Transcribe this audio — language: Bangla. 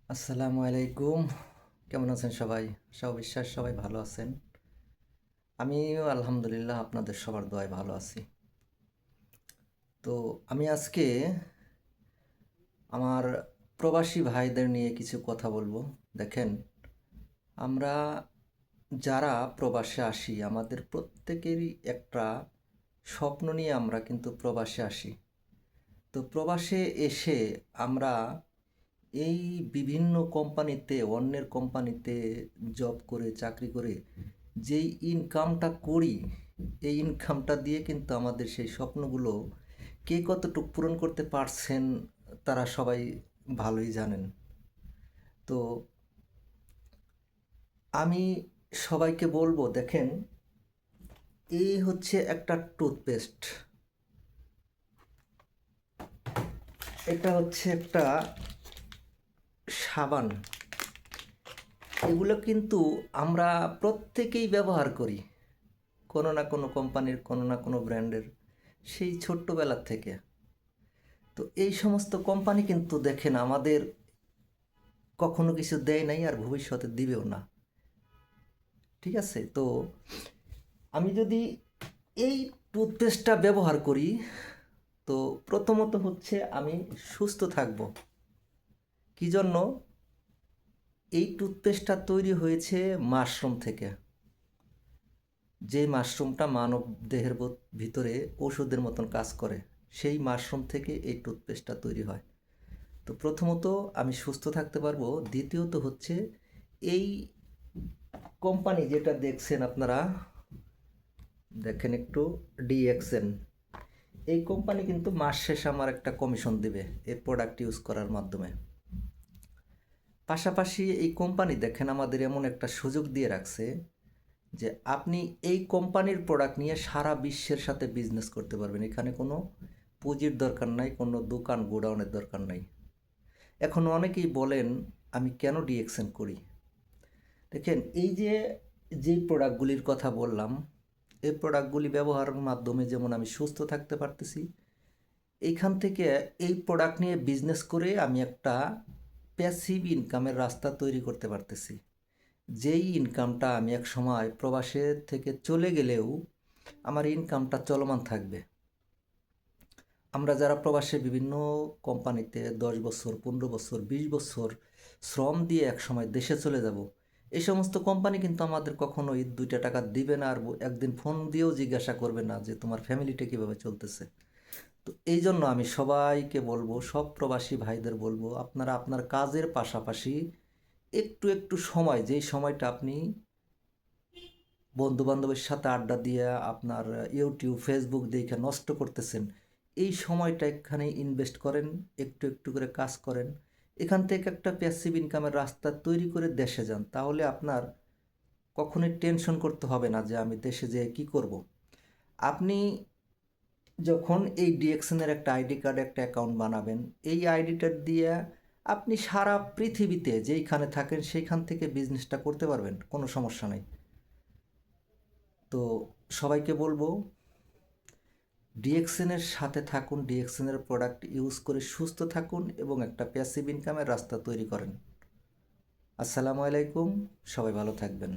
আসসালামু আলাইকুম। কেমন আছেন সবাই? আশা ও বিশ্বাস সবাই ভালো আছেন। আমিও আলহামদুলিল্লাহ আপনাদের সবার দোয়ায় ভালো আছি। তো আমি আজকে আমার প্রবাসী ভাইদের নিয়ে কিছু কথা বলবো। দেখেন, আমরা যারা প্রবাসে আসি আমাদের প্রত্যেকেরই একটা স্বপ্ন নিয়ে আমরা কিন্তু প্রবাসে আসি। তো প্রবাসে এসে আমরা এই বিভিন্ন কোম্পানিতে অন্যের কোম্পানিতে জব করে চাকরি করে যেই ইনকামটা করি এই ইনকামটা দিয়ে কিন্তু আমাদের সেই স্বপ্নগুলো কে কতটুকু পূরণ করতে পারছেন তারা সবাই ভালোই জানেন। তো আমি সবাইকে বলবো, দেখেন, এই হচ্ছে একটা টুথপেস্ট, এটা হচ্ছে একটা সাবান। এগুলো কিন্তু আমরা প্রত্যেকেই ব্যবহার করি, কোনো না কোনো কোম্পানির কোনো না কোনো ব্র্যান্ডের, সেই ছোট্টবেলার থেকে। তো এই সমস্ত কোম্পানি কিন্তু দেখেন আমাদের কখনো কিছু দেয় নাই আর ভবিষ্যতে দিবেও না। ঠিক আছে? তো আমি যদি এই টুথপেস্টটা ব্যবহার করি, তো প্রথমত হচ্ছে আমি সুস্থ থাকব। কি জন্য? এই টুথপেস্টটা তৈরি হয়েছে মাশরুম থেকে, যে মাশরুমটা মানব দেহের ভিতরে ওষুধের মতন কাজ করে, সেই মাশরুম থেকে এই টুথপেস্টটা তৈরি হয়। তো প্রথমত আমি সুস্থ থাকতে পারবো। দ্বিতীয়ত হচ্ছে এই কোম্পানি যেটা দেখছেন আপনারা, দেখেন একটু, ডিএক্সএন, এই কোম্পানি কিন্তু মাস শেষে আমার একটা কমিশন দিবে এই প্রোডাক্ট ইউজ করার মাধ্যমে। পাশাপাশি এই কোম্পানি দেখেন আমাদের এমন একটা সুযোগ দিয়ে রাখছে যে আপনি এই কোম্পানির প্রোডাক্ট নিয়ে সারা বিশ্বের সাথে বিজনেস করতে পারবেন। এখানে কোনো পুঁজির দরকার নাই, কোনো দোকান গোডাউনের দরকার নাই। এখন অনেকেই বলেন আমি কেন ডিএক্সএন করি। দেখেন, এই যে যে প্রোডাক্টগুলির কথা বললাম, এই প্রোডাক্টগুলি ব্যবহারের মাধ্যমে যেমন আমি সুস্থ থাকতে পারতেছি, এইখান থেকে এই প্রোডাক্ট নিয়ে বিজনেস করে আমি একটা প্যাসিভ ইনকামের রাস্তা তৈরি করতে পারতেছি। যেই ইনকামটা আমি এক সময় প্রবাসে থেকে চলে গেলেও আমার ইনকামটা চলমান থাকবে। আমরা যারা প্রবাসে বিভিন্ন কোম্পানিতে 10 বছর, 15 বছর, 20 বছর শ্রম দিয়ে এক সময় দেশে চলে যাব, এই সমস্ত কোম্পানি কিন্তু আমাদের কখনোই 2টা টাকা দিবে না, আর একদিন ফোন দিয়েও জিজ্ঞাসা করবে না যে তোমার ফ্যামিলিটা কীভাবে চলতেছে। তো এই জন্য আমি সবাইকে বলবো, সব প্রবাসী ভাইদের বলবো, আপনারা আপনার কাজের পাশাপাশি একটু একটু সময়, যেই সময়টা আপনি বন্ধুবান্ধবের সাথে আড্ডা দিয়ে আপনার ইউটিউব ফেসবুক দেখে নষ্ট করতেছেন, এই সময়টা এখানে ইনভেস্ট করেন, একটু একটু করে কাজ করেন, এখান থেকে একটা প্যাসিভ ইনকামের রাস্তা তৈরি করে দেশে যান। তাহলে আপনার কখনোই টেনশন করতে হবে না যে আমি দেশে যেয়ে কী করব। আপনি যখন এই ডিএক্সএনের একটা আইডি কার্ড, একটা অ্যাকাউন্ট বানাবেন, এই আইডিটা দিয়ে আপনি সারা পৃথিবীতে যেইখানে থাকেন সেইখান থেকে বিজনেসটা করতে পারবেন, কোনো সমস্যা নেই। তো সবাইকে বলবো, ডিএক্সএনের সাথে থাকুন, ডিএক্সএনের প্রোডাক্ট ইউজ করে সুস্থ থাকুন এবং একটা প্যাসিভ ইনকামের রাস্তা তৈরি করেন। আসসালামু আলাইকুম, সবাই ভালো থাকবেন।